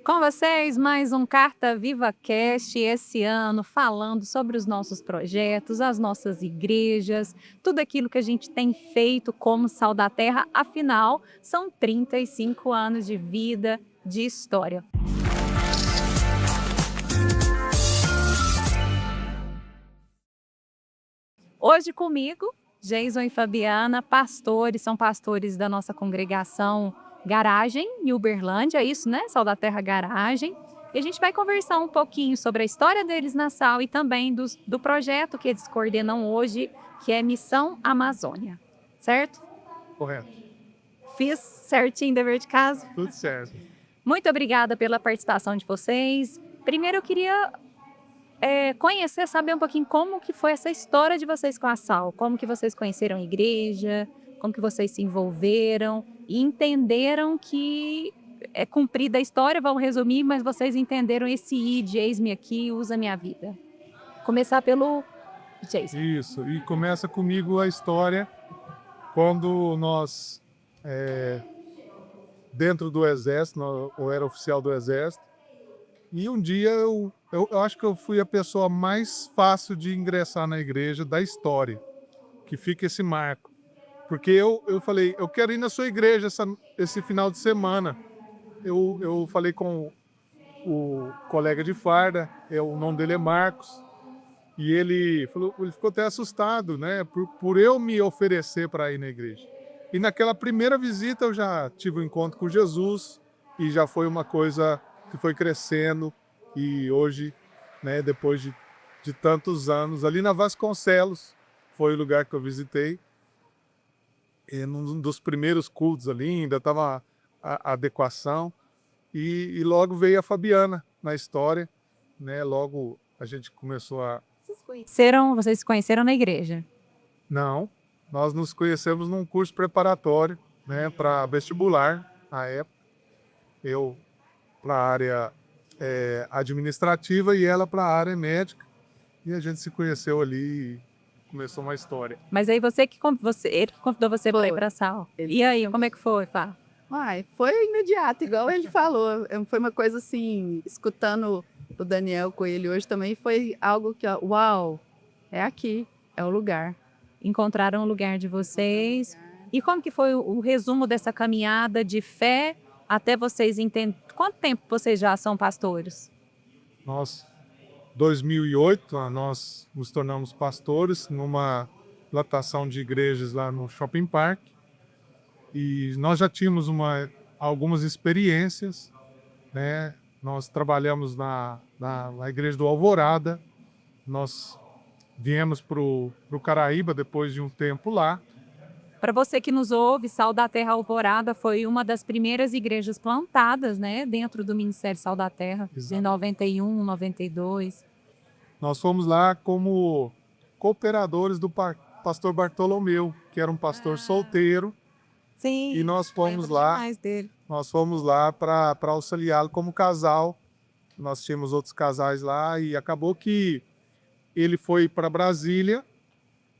Com vocês, mais um Carta Viva Cast, esse ano falando sobre os nossos projetos, as nossas igrejas, tudo aquilo que a gente tem feito como Sal da Terra, afinal, são 35 anos de vida, de história. Hoje comigo, Jason e Fabiana, pastores, são pastores da nossa congregação Garagem, em Uberlândia, é isso, né? Sal da Terra Garagem. E a gente vai conversar um pouquinho sobre a história deles na Sal e também do projeto que eles coordenam hoje, que é Missão Amazônia, certo? Correto. Fiz certinho o dever de casa? Tudo certo. Muito obrigada pela participação de vocês. Primeiro eu queria conhecer, saber um pouquinho como que foi essa história de vocês com a Sal, como que vocês conheceram a igreja, como que vocês se envolveram e entenderam que é cumprida a história, vamos resumir, mas vocês entenderam esse id, eis-me aqui, usa minha vida. Começar pelo Jason. Isso. E começa comigo a história quando nós, dentro do Exército, eu era oficial do Exército, e um dia eu acho que eu fui a pessoa mais fácil de ingressar na igreja da história, que fica esse marco. Porque eu falei, eu quero ir na sua igreja esse final de semana. Eu falei com o colega de farda, o nome dele é Marcos, e ele ficou até assustado, né, por eu me oferecer para ir na igreja. E naquela primeira visita eu já tive um encontro com Jesus e já foi uma coisa que foi crescendo. E hoje, né, depois de tantos anos, ali na Vasconcelos, foi o lugar que eu visitei. E num dos primeiros cultos ali, ainda estava a adequação. E logo veio a Fabiana na história, né? Logo a gente começou a... Vocês se conheceram na igreja? Não, nós nos conhecemos num curso preparatório, né, para vestibular, na época. Eu para a área administrativa e ela para a área médica. E a gente se conheceu ali e começou uma história. Mas aí ele que convidou você para ir para a Sal. E aí, como é que foi, Fá? Uai, foi imediato, igual ele falou. Foi uma coisa assim, escutando o Daniel Coelho hoje também, foi algo que, ó, uau, é aqui, é o lugar. Encontraram o lugar de vocês. E como que foi o resumo dessa caminhada de fé até vocês entenderem? Quanto tempo vocês já são pastores? Nós, 2008, nós nos tornamos pastores numa plantação de igrejas lá no Shopping Park. E nós já tínhamos algumas experiências, né? Nós trabalhamos na igreja do Alvorada, nós viemos para o Caraíba depois de um tempo lá. Para você que nos ouve, Sal da Terra Alvorada foi uma das primeiras igrejas plantadas, né, dentro do Ministério Sal da Terra, em 91, 92. Nós fomos lá como cooperadores do pastor Bartolomeu, que era um pastor solteiro. Sim, e nós fomos lá, dele. nós fomos lá para auxiliá-lo como casal. Nós tínhamos outros casais lá e acabou que ele foi para Brasília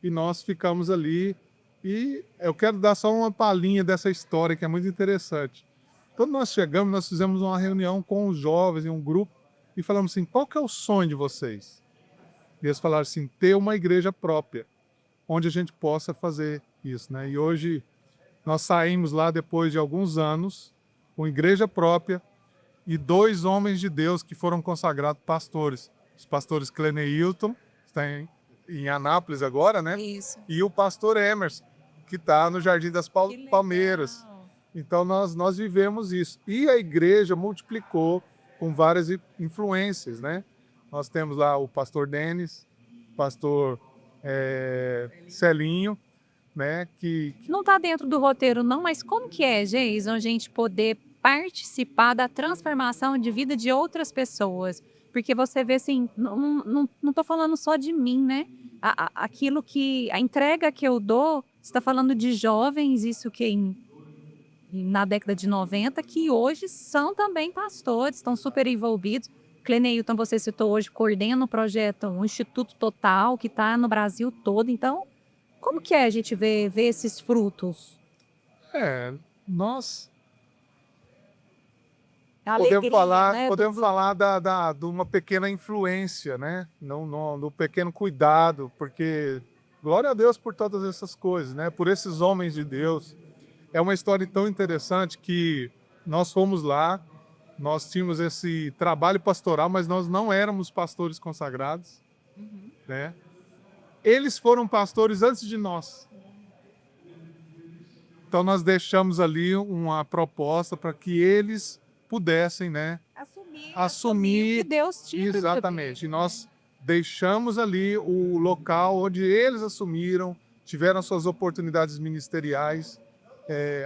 e nós ficamos ali. E eu quero dar só uma palhinha dessa história que é muito interessante. Quando nós chegamos, nós fizemos uma reunião com os jovens em um grupo e falamos assim, qual que é o sonho de vocês? E eles falaram assim, ter uma igreja própria, onde a gente possa fazer isso, né? E hoje nós saímos lá depois de alguns anos, com igreja própria e 2 homens de Deus que foram consagrados pastores. Os pastores Cleneilton, que está em Anápolis agora, né? Isso. E o pastor Emerson, que está no Jardim das Palmeiras. Então nós vivemos isso. E a igreja multiplicou com várias influências, né? Nós temos lá o pastor Denis, o pastor Celinho, né? Que Não está dentro do roteiro, não, mas como que é, Geison, a gente poder participar da transformação de vida de outras pessoas? Porque você vê assim, não estou falando só de mim, né? Aquilo que, a entrega que eu dou, você está falando de jovens, isso que na década de 90, que hoje são também pastores, estão super envolvidos. Cleneilton, você citou hoje, coordena o projeto, um Instituto Total, que está no Brasil todo, então... Como que é a gente ver esses frutos? nós A alegria, né, podemos falar de uma pequena influência, né? Do pequeno cuidado, porque glória a Deus por todas essas coisas, né? Por esses homens de Deus. É uma história tão interessante que nós fomos lá, nós tínhamos esse trabalho pastoral, mas nós não éramos pastores consagrados, né? Eles foram pastores antes de nós. Então nós deixamos ali uma proposta para que eles pudessem, né, assumir o que Deus tinha. exatamente. E nós deixamos ali o local onde eles assumiram, tiveram suas oportunidades ministeriais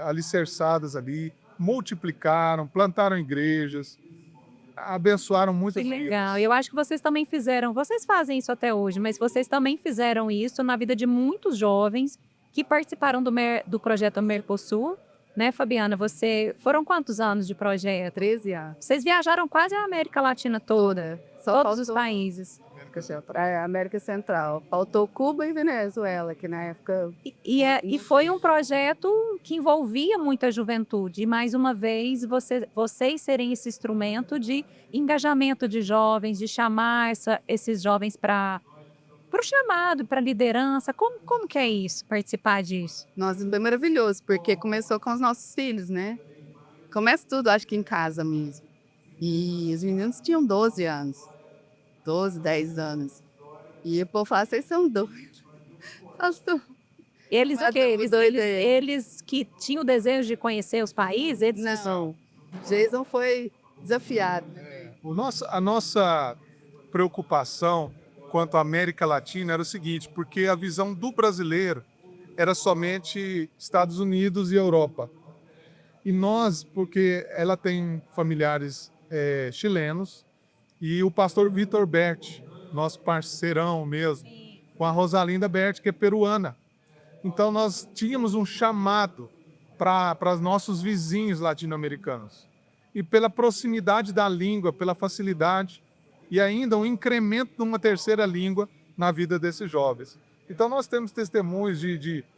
alicerçadas ali, multiplicaram, plantaram igrejas, abençoaram muitas Que vidas. legal. Eu acho que vocês também fizeram, vocês fazem isso até hoje, mas vocês também fizeram isso na vida de muitos jovens que participaram do projeto Mercosul, né, Fabiana? Foram quantos anos de projeto? 13 anos. Vocês viajaram quase a América Latina toda, Só todos os faltou países. América Central. Faltou Cuba e Venezuela, que na época... E foi um projeto que envolvia muita juventude. E, mais uma vez, vocês serem esse instrumento de engajamento de jovens, de chamar esses jovens para o chamado, para a liderança. Como que é isso, participar disso? Nossa, foi maravilhoso, porque começou com os nossos filhos, né? Começa tudo, acho que em casa mesmo. E os meninos tinham 12 anos. 12, 10 anos. E o povo fala, vocês são doidos. Eles o quê? Eles que tinham o desejo de conhecer os países? Eles Não, Jason foi desafiado. A nossa preocupação quanto à América Latina era o seguinte, porque a visão do brasileiro era somente Estados Unidos e Europa. E nós, porque ela tem familiares chilenos, e o pastor Vitor Berti, nosso parceirão mesmo, com a Rosalinda Berti, que é peruana. Então nós tínhamos um chamado para os nossos vizinhos latino-americanos. E pela proximidade da língua, pela facilidade, e ainda um incremento de uma terceira língua na vida desses jovens. Então nós temos testemunhos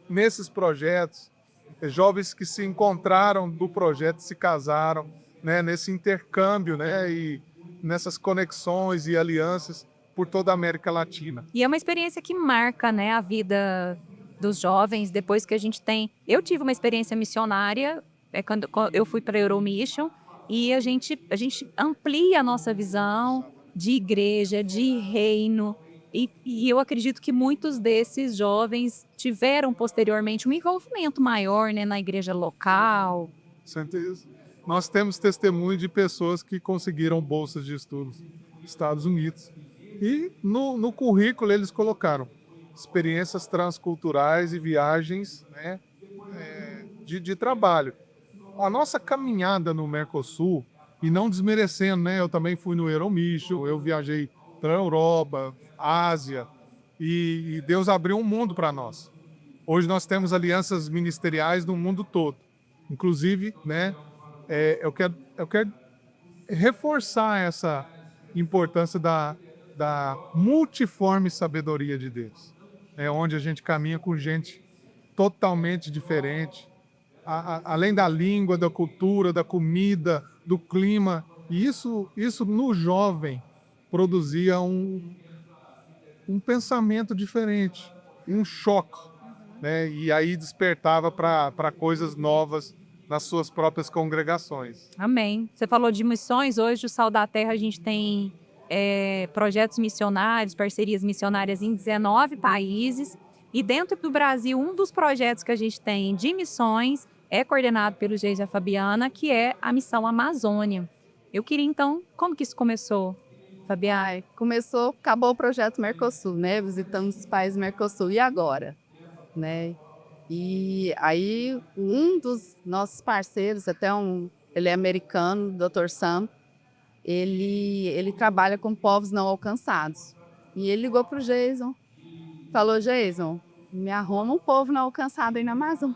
nesses projetos, jovens que se encontraram do projeto, se casaram, né, nesse intercâmbio, né, e nessas conexões e alianças por toda a América Latina. E é uma experiência que marca, né, a vida dos jovens, depois que a gente tem... Eu tive uma experiência missionária, quando eu fui para a Euromission, e a gente amplia a nossa visão de igreja, de reino, e eu acredito que muitos desses jovens tiveram posteriormente um envolvimento maior, né, na igreja local. Certeza. Nós temos testemunho de pessoas que conseguiram bolsas de estudos nos Estados Unidos. E no currículo eles colocaram experiências transculturais e viagens, né, de trabalho. A nossa caminhada no Mercosul, e não desmerecendo, né, eu também fui no Euromission, eu viajei para a Europa, Ásia, e Deus abriu um mundo para nós. Hoje nós temos alianças ministeriais no mundo todo. Inclusive, né, eu quero reforçar essa importância da multiforme sabedoria de Deus. Onde a gente caminha com gente totalmente diferente, além da língua, da cultura, da comida, do clima. E isso no jovem produzia um pensamento diferente, um choque, né? E aí despertava para coisas novas nas suas próprias congregações. Amém. Você falou de missões. Hoje, o Sal da Terra, a gente tem projetos missionários, parcerias missionárias em 19 países. E dentro do Brasil, um dos projetos que a gente tem de missões é coordenado pelo Geis e a Fabiana, que é a Missão Amazônia. Eu queria, então, como que isso começou, Fabiana? Acabou o projeto Mercosul, né? Visitamos os países Mercosul. E agora? Né? E aí, um dos nossos parceiros, ele é americano, Dr. Sam, ele trabalha com povos não alcançados. E ele ligou para o Jason, falou, Jason, me arruma um povo não alcançado aí na Amazônia.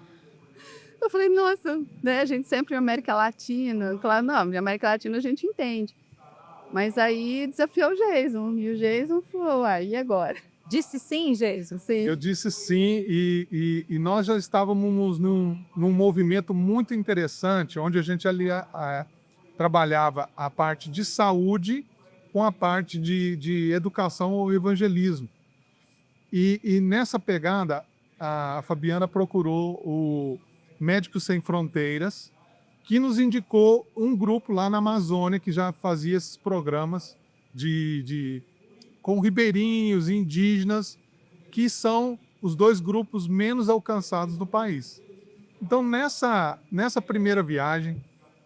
Eu falei, nossa, né? A gente sempre na América Latina. Eu falei, não, na América Latina a gente entende. Mas aí desafiou o Jason, e o Jason falou, e agora? Disse sim, Jason? Sim. Eu disse sim, e nós já estávamos num movimento muito interessante, onde a gente trabalhava a parte de saúde com a parte de educação ou evangelismo. E nessa pegada, a Fabiana procurou o Médicos Sem Fronteiras, que nos indicou um grupo lá na Amazônia que já fazia esses programas com ribeirinhos e indígenas, que são os 2 grupos menos alcançados do país. Então, nessa primeira viagem,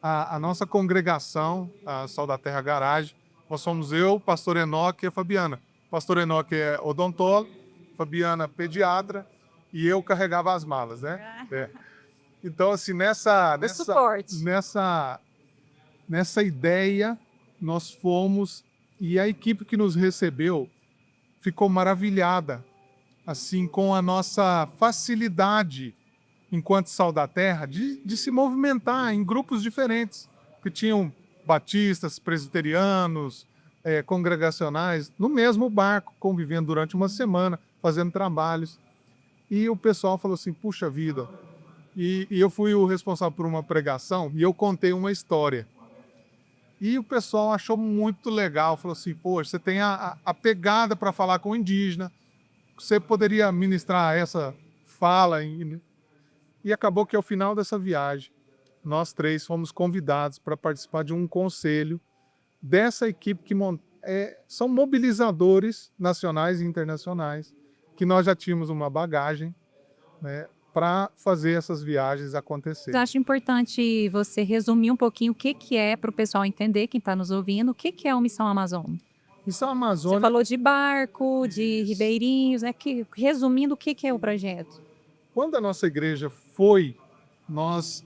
a nossa congregação, a Sal da Terra Garage, nós somos eu, pastor Enoque e a Fabiana. Pastor Enoque é odontólogo, Fabiana pediatra, e eu carregava as malas, né? Então, assim, nessa ideia, nós fomos, e a equipe que nos recebeu ficou maravilhada, assim, com a nossa facilidade, enquanto Sal da Terra, de se movimentar em grupos diferentes, que tinham batistas, presbiterianos, congregacionais, no mesmo barco, convivendo durante uma semana, fazendo trabalhos. E o pessoal falou assim, puxa vida. E eu fui o responsável por uma pregação e eu contei uma história. E o pessoal achou muito legal, falou assim, poxa, você tem a pegada para falar com o indígena, você poderia ministrar essa fala. E acabou que ao final dessa viagem, nós 3 fomos convidados para participar de um conselho dessa equipe que são mobilizadores nacionais e internacionais, que nós já tínhamos uma bagagem, né, para fazer essas viagens acontecerem. Eu acho importante você resumir um pouquinho o que é para o pessoal entender, quem está nos ouvindo, o que é o Missão Amazônia. Missão Você Amazônia, falou de barco, de ribeirinhos, né? Resumindo, o que é o projeto? quando a nossa igreja foi, nós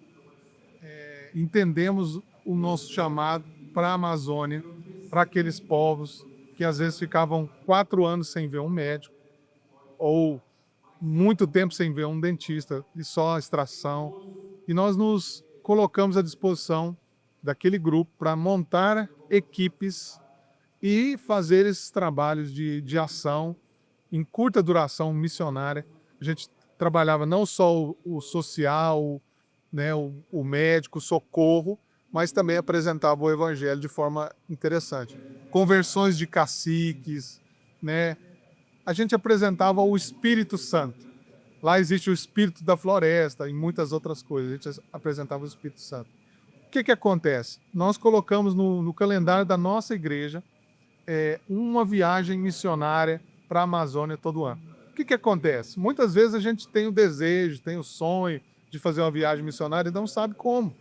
entendemos o nosso chamado para a Amazônia, para aqueles povos que às vezes ficavam 4 anos sem ver um médico, ou muito tempo sem ver um dentista, e só extração. E nós nos colocamos à disposição daquele grupo para montar equipes e fazer esses trabalhos de ação em curta duração missionária. A gente trabalhava não só o social, né, o médico, o socorro, mas também apresentava o evangelho de forma interessante. Conversões de caciques, né? A gente apresentava o Espírito Santo. Lá existe o Espírito da Floresta e muitas outras coisas. A gente apresentava o Espírito Santo. O que acontece? Nós colocamos no calendário da nossa igreja uma viagem missionária para a Amazônia todo ano. O que acontece? Muitas vezes a gente tem o desejo, tem o sonho de fazer uma viagem missionária e não sabe como.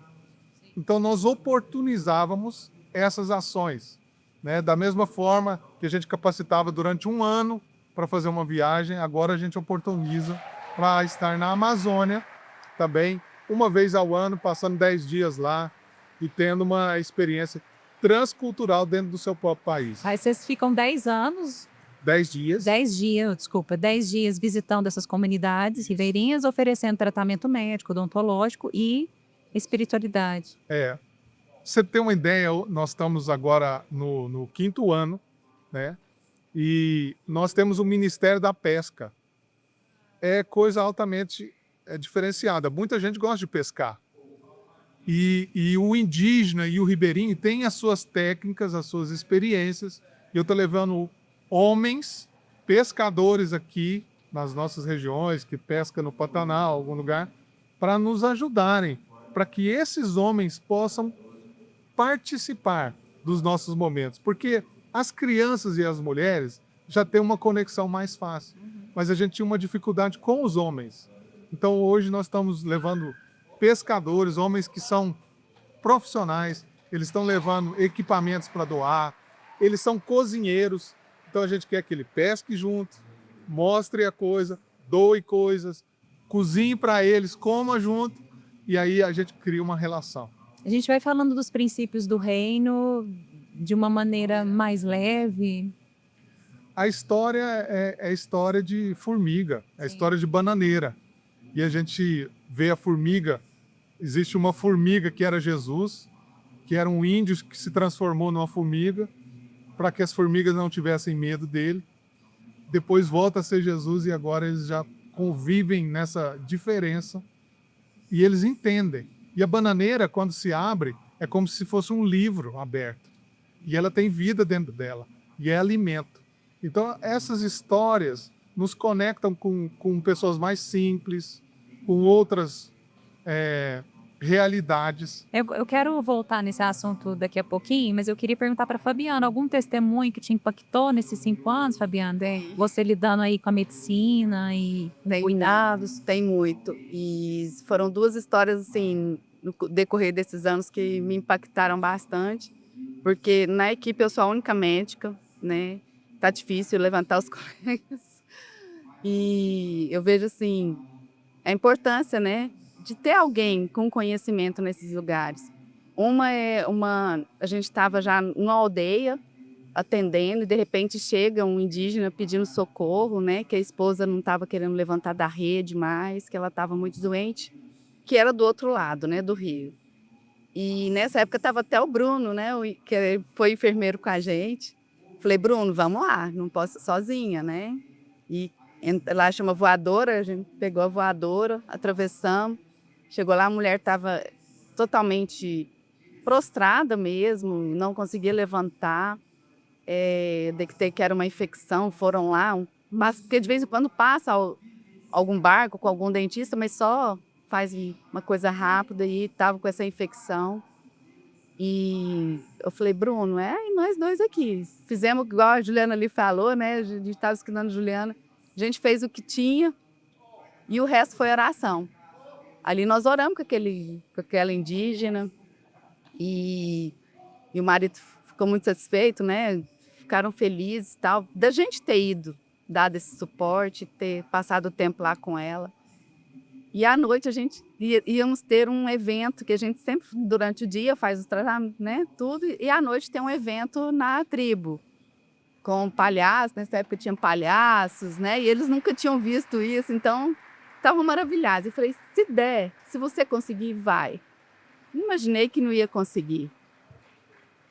Então nós oportunizávamos essas ações, né? Da mesma forma que a gente capacitava durante um ano para fazer uma viagem, agora a gente oportuniza para estar na Amazônia também, uma vez ao ano, passando 10 dias lá e tendo uma experiência transcultural dentro do seu próprio país. Aí vocês ficam 10 anos, 10 dias. 10 dias visitando essas comunidades ribeirinhas, oferecendo tratamento médico, odontológico e espiritualidade. Você tem uma ideia, nós estamos agora no 5º ano, né? E nós temos o Ministério da Pesca. É coisa altamente diferenciada. Muita gente gosta de pescar. E o indígena e o ribeirinho têm as suas técnicas, as suas experiências. E eu estou levando homens, pescadores aqui nas nossas regiões, que pescam no Pantanal, algum lugar, para nos ajudarem, para que esses homens possam participar dos nossos momentos. Porque as crianças e as mulheres já têm uma conexão mais fácil. Mas a gente tinha uma dificuldade com os homens. Então hoje nós estamos levando pescadores, homens que são profissionais, eles estão levando equipamentos para doar, eles são cozinheiros, então a gente quer que ele pesque junto, mostre a coisa, doe coisas, cozinhe para eles, coma junto, e aí a gente cria uma relação. A gente vai falando dos princípios do reino de uma maneira mais leve. A história é a história de formiga, é a história de bananeira. E a gente vê a formiga, existe uma formiga que era Jesus, que era um índio que se transformou numa formiga, para que as formigas não tivessem medo dele. Depois volta a ser Jesus e agora eles já convivem nessa diferença e eles entendem. E a bananeira, quando se abre, é como se fosse um livro aberto. E ela tem vida dentro dela. E é alimento. Então, essas histórias nos conectam com pessoas mais simples, com outras realidades. Eu quero voltar nesse assunto daqui a pouquinho, mas eu queria perguntar para Fabiana, algum testemunho que te impactou nesses 5 anos, Fabiana? Tem. Você lidando aí com a medicina e cuidados? Tem muito. E foram 2 histórias, assim, no decorrer desses anos que me impactaram bastante, porque na equipe eu sou a única médica, né? Tá difícil levantar os colegas. E eu vejo, assim, a importância, né, de ter alguém com conhecimento nesses lugares. A gente estava já numa aldeia atendendo e de repente chega um indígena pedindo socorro, né, que a esposa não estava querendo levantar da rede mais, que ela estava muito doente, que era do outro lado, né, do rio. E nessa época estava até o Bruno, né, que foi enfermeiro com a gente. Falei, Bruno, vamos lá, não posso sozinha, né? E lá chama voadora, a gente pegou a voadora, atravessamos. Chegou lá, a mulher estava totalmente prostrada mesmo, não conseguia levantar. Detectei que era uma infecção, foram lá. Mas, porque de vez em quando passa algum barco com algum dentista, mas só faz uma coisa rápida e estava com essa infecção. E eu falei, Bruno, e nós 2 aqui. Fizemos igual a Juliana ali falou, né? A gente estava escutando a Juliana. A gente fez o que tinha e o resto foi oração. Ali nós oramos com aquela indígena e o marido ficou muito satisfeito, né? Ficaram felizes e tal, da gente ter ido, dado esse suporte, ter passado o tempo lá com ela. E à noite a gente íamos ter um evento que a gente sempre, durante o dia, faz os tratamentos, né? Tudo, e à noite tem um evento na tribo, com palhaços, nessa época tinha palhaços, né? E eles nunca tinham visto isso, então estavam maravilhados. Eu falei, se der, se você conseguir, vai. Não imaginei que não ia conseguir.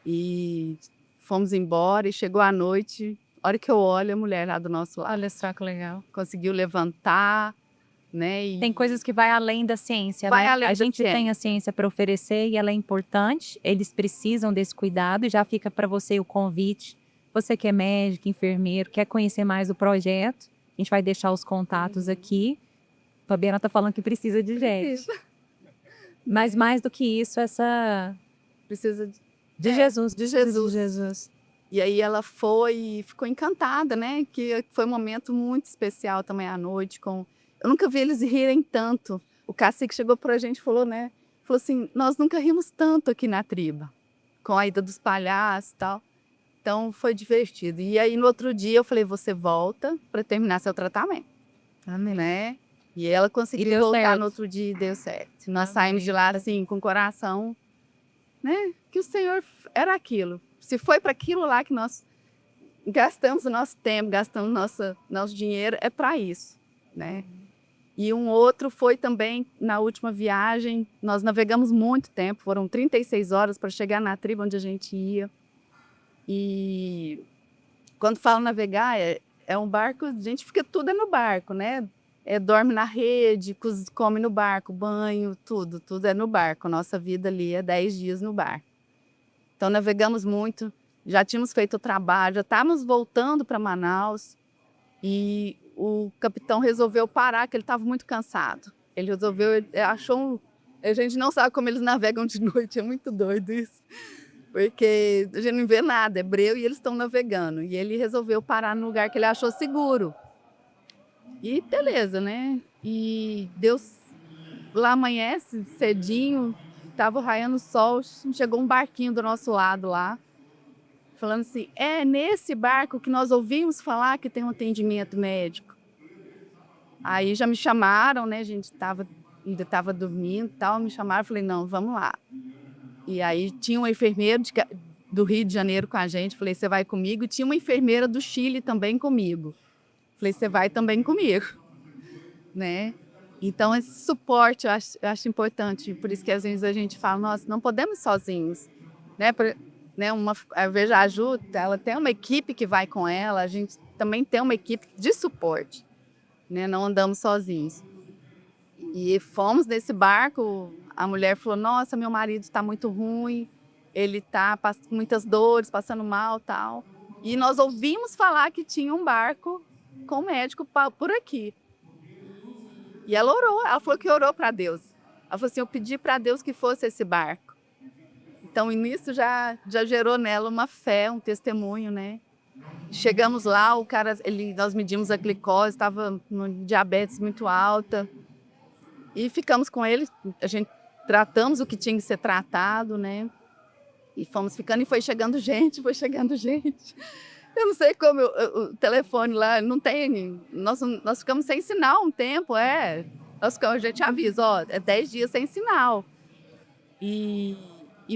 E fomos embora e chegou a noite, a hora que eu olho, a mulher lá do nosso lado Olha só que legal. conseguiu levantar, né? Tem coisas que vai além da ciência, Vai né? além A da gente tem ciência. a ciência para oferecer e ela é importante, eles precisam desse cuidado e já fica para você o convite. Você que é médico, enfermeiro, quer conhecer mais do projeto, a gente vai deixar os contatos aqui. A Fabiana está falando que precisa de gente. Precisa. Mas mais do que isso, Precisa de Jesus. de Precisa Jesus. de Jesus. E aí ela foi e ficou encantada, né? Que foi um momento muito especial também à noite. Eu nunca vi eles rirem tanto. O cacique chegou pra gente e falou, né? Falou assim, nós nunca rimos tanto aqui na tribo, com a ida dos palhaços e tal. Então foi divertido. E aí no outro dia eu falei, você volta para terminar seu tratamento. Amém. Né? E ela conseguiu deu voltar certo. no outro dia e deu certo. Nós Amém. saímos de lá assim com o coração, né? Que o Senhor era aquilo. Se foi para aquilo lá que nós gastamos o nosso tempo, gastamos nosso dinheiro, é para isso, né? E um outro foi também na última viagem, nós navegamos muito tempo, foram 36 horas para chegar na tribo onde a gente ia. E quando falo navegar, é um barco, a gente fica tudo no barco, né? Dorme na rede, come no barco, banho, tudo é no barco. Nossa vida ali é 10 dias no barco. Então navegamos muito, já tínhamos feito o trabalho, já estávamos voltando para Manaus e o capitão resolveu parar, que ele estava muito cansado. Ele achou a gente não sabe como eles navegam de noite, é muito doido isso. Porque a gente não vê nada, é breu e eles estão navegando. E ele resolveu parar no lugar que ele achou seguro. E beleza, né? E Deus, lá amanhece cedinho, estava raiando o sol, chegou um barquinho do nosso lado lá, falando assim, é nesse barco que nós ouvimos falar que tem um atendimento médico. Aí já me chamaram, né? A gente ainda estava dormindo e tal, me chamaram, falei, não, vamos lá. E aí tinha um enfermeiro do Rio de Janeiro com a gente, falei, você vai comigo? E tinha uma enfermeira do Chile também comigo. Falei, você vai também comigo, né? Então esse suporte eu acho importante, por isso que às vezes a gente fala, nossa, não podemos ir sozinhos, né? Eu vejo a Ju, ela tem uma equipe que vai com ela, a gente também tem uma equipe de suporte, né? Não andamos sozinhos. E fomos nesse barco, a mulher falou, nossa, meu marido está muito ruim, ele está com muitas dores, passando mal, tal. E nós ouvimos falar que tinha um barco com médico por aqui. E ela orou, ela falou que orou para Deus. Ela falou assim, eu pedi para Deus que fosse esse barco. Então, nisso já gerou nela uma fé, um testemunho, né? Chegamos lá, nós medimos a glicose, estava com diabetes muito alta. E ficamos com ele, a gente tratamos o que tinha que ser tratado, né? E fomos ficando, e foi chegando gente. Eu não sei como o telefone lá não tem. Nós ficamos sem sinal um tempo, a gente avisa, ó, é 10 dias sem sinal. E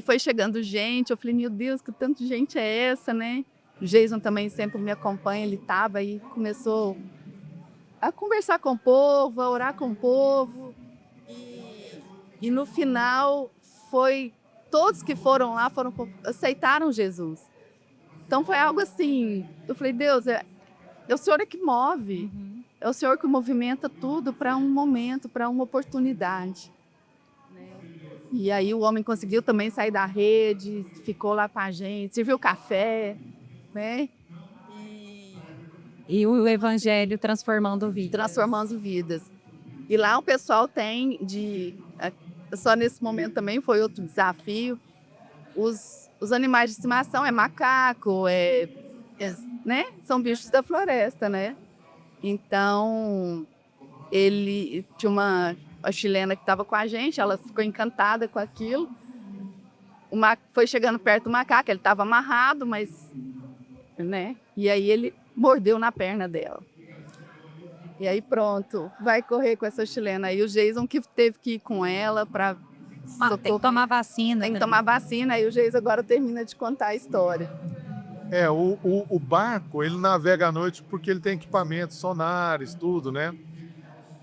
foi chegando gente, eu falei, meu Deus, que tanta gente é essa, né? O Jason também sempre me acompanha, ele estava e começou a conversar com o povo, a orar com o povo. E no final, todos que foram lá aceitaram Jesus. Então foi algo assim, eu falei, Deus, é o Senhor que move, é o Senhor que movimenta tudo para um momento, para uma oportunidade. E aí o homem conseguiu também sair da rede, ficou lá com a gente, serviu café, né? E o evangelho transformando vidas. Transformando vidas. E lá o pessoal tem só nesse momento também foi outro desafio. Os animais de estimação é macaco, né? São bichos da floresta, né? Então, ele tinha a chilena que estava com a gente, ela ficou encantada com aquilo. Foi chegando perto do macaco, ele estava amarrado, mas, né? E aí ele mordeu na perna dela. E aí pronto, vai correr com essa chilena. Aí o Jason que teve que ir com ela para tem que tomar vacina. Tem que tomar vacina, aí o Jason agora termina de contar a história. O barco, ele navega à noite porque ele tem equipamentos, sonares, tudo, né?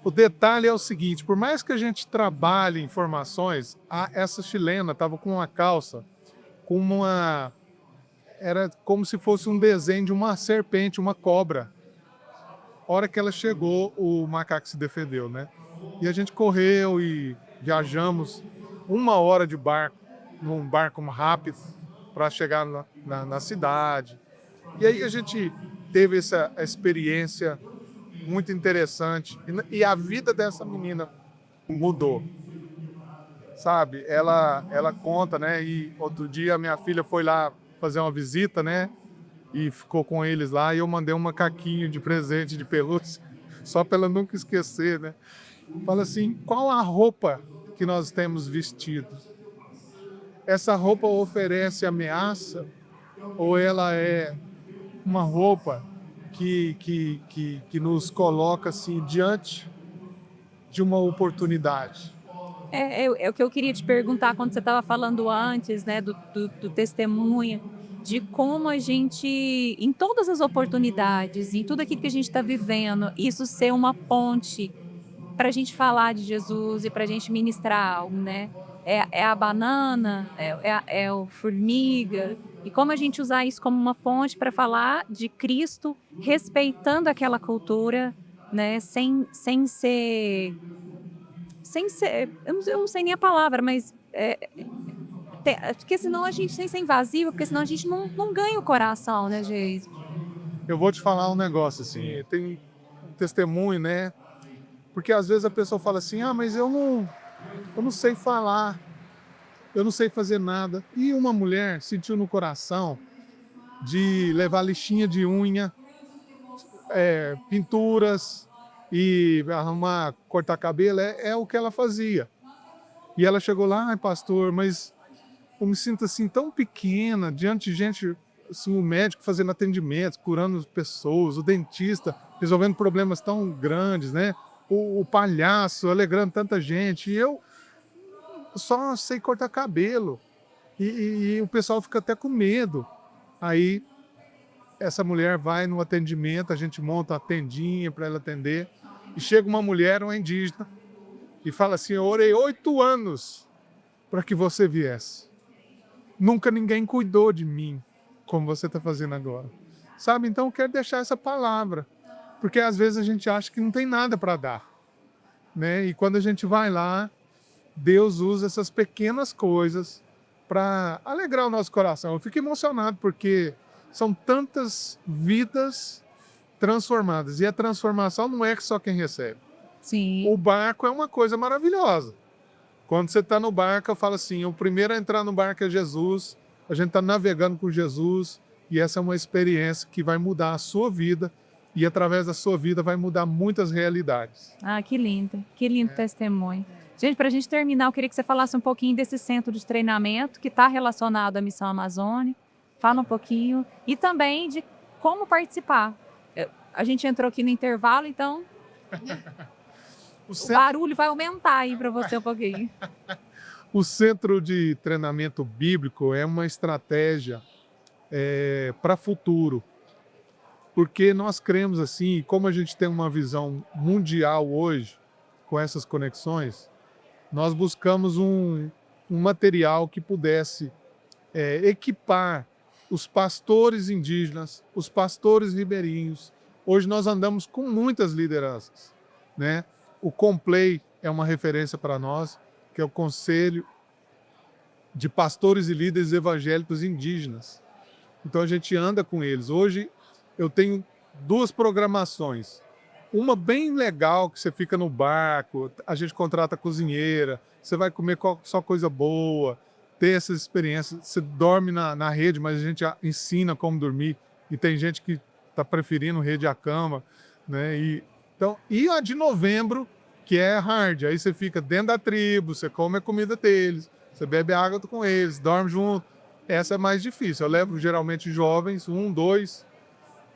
O detalhe é o seguinte, por mais que a gente trabalhe informações, essa chilena estava com uma calça, era como se fosse um desenho de uma serpente, uma cobra. A hora que ela chegou, o macaco se defendeu, né? E a gente correu e viajamos 1 hora de barco, num barco rápido, para chegar na cidade. E aí a gente teve essa experiência muito interessante. E a vida dessa menina mudou, sabe? Ela conta, né? E outro dia a minha filha foi lá fazer uma visita, né? E ficou com eles lá, e eu mandei um macaquinho de presente de pelúcia, só para ela nunca esquecer, né? Fala assim, qual a roupa que nós temos vestido? Essa roupa oferece ameaça ou ela é uma roupa que nos coloca assim diante de uma oportunidade? É o que eu queria te perguntar quando você estava falando antes, né, do testemunho, de como a gente, em todas as oportunidades, em tudo aquilo que a gente está vivendo, isso ser uma ponte para a gente falar de Jesus e para a gente ministrar algo, né? É a banana, é o formiga, e como a gente usar isso como uma ponte para falar de Cristo, respeitando aquela cultura, né? Sem ser, eu não sei nem a palavra, mas porque senão a gente sem ser invasivo, porque senão a gente não ganha o coração, né, Geis? Eu vou te falar um negócio assim, tem um testemunho, né? Porque às vezes a pessoa fala assim, mas eu não sei falar, eu não sei fazer nada. E uma mulher sentiu no coração de levar lixinha de unha, pinturas e arrumar, cortar cabelo, é o que ela fazia. E ela chegou lá, pastor, mas eu me sinto assim tão pequena, diante de gente, assim, o médico fazendo atendimento, curando pessoas, o dentista resolvendo problemas tão grandes, né? O palhaço alegrando tanta gente, e eu só sei cortar cabelo. E o pessoal fica até com medo. Aí essa mulher vai no atendimento, a gente monta uma tendinha para ela atender, e chega uma mulher, uma indígena, e fala assim, eu orei 8 anos para que você viesse. Nunca ninguém cuidou de mim, como você está fazendo agora. Sabe, então eu quero deixar essa palavra, porque às vezes a gente acha que não tem nada para dar, né? E quando a gente vai lá, Deus usa essas pequenas coisas para alegrar o nosso coração. Eu fico emocionado porque são tantas vidas transformadas. E a transformação não é só quem recebe. Sim. O barco é uma coisa maravilhosa. Quando você está no barco, eu falo assim, o primeiro a entrar no barco é Jesus, a gente está navegando com Jesus, e essa é uma experiência que vai mudar a sua vida, e através da sua vida vai mudar muitas realidades. Ah, que lindo testemunho. Gente, para a gente terminar, eu queria que você falasse um pouquinho desse centro de treinamento que está relacionado à Missão Amazônia. Fala um pouquinho. E também de como participar. A gente entrou aqui no intervalo, então O o centro, barulho vai aumentar aí para você um pouquinho. o centro de treinamento bíblico é uma estratégia para futuro, porque nós cremos assim, como a gente tem uma visão mundial hoje, com essas conexões, nós buscamos um material que pudesse equipar os pastores indígenas, os pastores ribeirinhos. Hoje nós andamos com muitas lideranças, né? O Complay é uma referência para nós, que é o Conselho de Pastores e Líderes Evangélicos Indígenas. Então a gente anda com eles. Hoje eu tenho 2 programações. Uma bem legal, que você fica no barco, a gente contrata cozinheira, você vai comer só coisa boa, ter essas experiências. Você dorme na rede, mas a gente ensina como dormir. E tem gente que está preferindo rede à cama, né? E a de novembro, que é hard. Aí você fica dentro da tribo, você come a comida deles, você bebe água com eles, dorme junto. Essa é mais difícil. Eu levo geralmente jovens, 1, 2,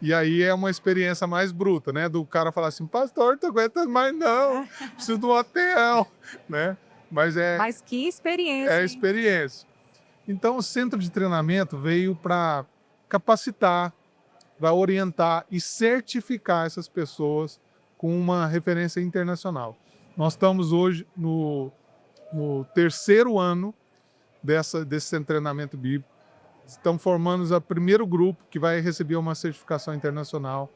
e aí é uma experiência mais bruta, né? Do cara falar assim, pastor, não aguenta mais não, preciso de um hotel, né? Mas Mas que experiência, é hein? experiência. Então o centro de treinamento veio para capacitar, para orientar e certificar essas pessoas com uma referência internacional. Nós estamos hoje no 3º ano desse centro de treinamento bíblico. Estamos formando o primeiro grupo que vai receber uma certificação internacional.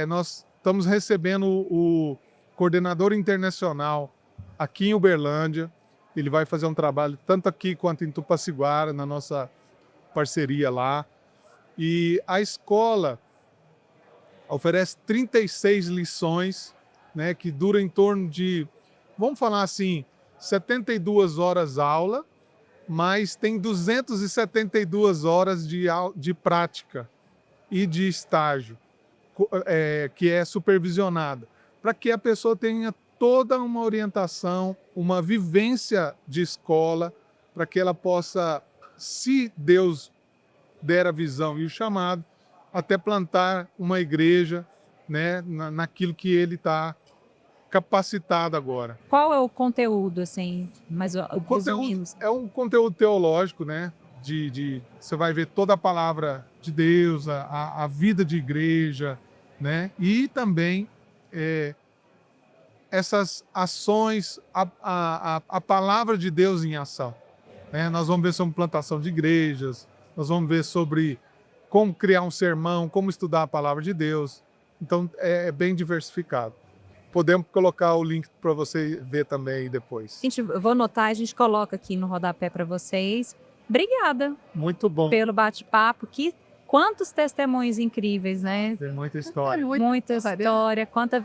Nós estamos recebendo o coordenador internacional aqui em Uberlândia. Ele vai fazer um trabalho tanto aqui quanto em Tupaciguara, na nossa parceria lá. E a escola oferece 36 lições, né, que duram em torno de, vamos falar assim, 72 horas aula, mas tem 272 horas de prática e de estágio, que é supervisionada, para que a pessoa tenha toda uma orientação, uma vivência de escola, para que ela possa, se Deus der a visão e o chamado, até plantar uma igreja, né, naquilo que ele está capacitado agora. Qual é o conteúdo, assim, mais O resumindo? conteúdo é um conteúdo teológico, né? Você vai ver toda a palavra de Deus, a vida de igreja, né? E também essas ações, a palavra de Deus em ação, né? Nós vamos ver sobre plantação de igrejas, nós vamos ver sobre como criar um sermão, como estudar a palavra de Deus. Então é bem diversificado. Podemos colocar o link para você ver também depois. Eu vou anotar, a gente coloca aqui no rodapé para vocês. Obrigada Muito bom. pelo bate-papo. Quantos testemunhos incríveis, né? Tem muita história. Muita história, quantas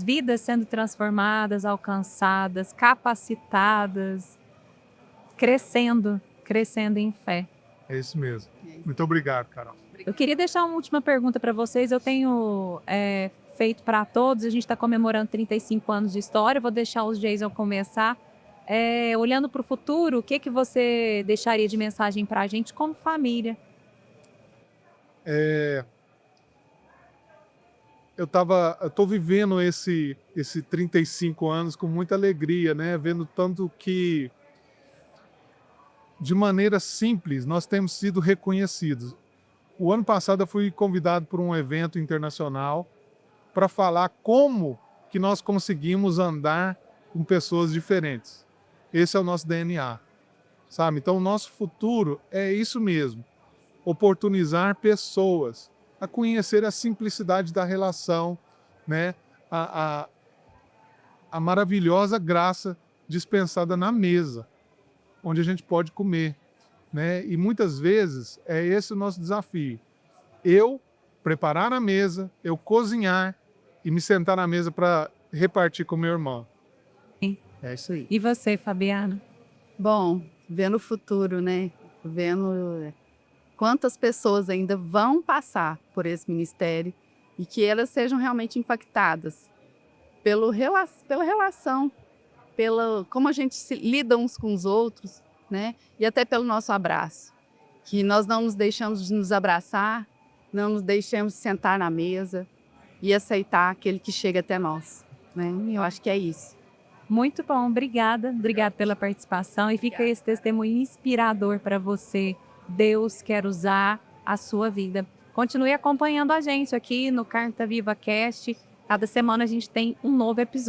vidas sendo transformadas, alcançadas, capacitadas, crescendo em fé. É isso mesmo. Muito obrigado, Carol. Eu queria deixar uma última pergunta para vocês. Eu tenho feito para todos, a gente está comemorando 35 anos de história. Vou deixar os Jason começar. Olhando para o futuro, o que você deixaria de mensagem para a gente como família? Eu estou vivendo esse 35 anos com muita alegria, né? Vendo tanto que, de maneira simples, nós temos sido reconhecidos. O ano passado eu fui convidado por um evento internacional para falar como que nós conseguimos andar com pessoas diferentes. Esse é o nosso DNA, sabe? Então o nosso futuro é isso mesmo, oportunizar pessoas a conhecer a simplicidade da relação, né? a maravilhosa graça dispensada na mesa, onde a gente pode comer, né? E muitas vezes é esse o nosso desafio. Eu preparar a mesa, eu cozinhar e me sentar na mesa para repartir com meu irmão. Sim. É isso aí. E você, Fabiana? Bom, vendo o futuro, né? Vendo quantas pessoas ainda vão passar por esse ministério e que elas sejam realmente impactadas pela relação, pela como a gente se lida uns com os outros, né? E até pelo nosso abraço. Que nós não nos deixamos de nos abraçar, não nos deixemos de sentar na mesa e aceitar aquele que chega até nós, né? Eu acho que é isso. Muito bom, obrigada. Obrigada pela participação e fica esse testemunho inspirador para você. Deus quer usar a sua vida. Continue acompanhando a gente aqui no Carta Viva Cast. Cada semana a gente tem um novo episódio.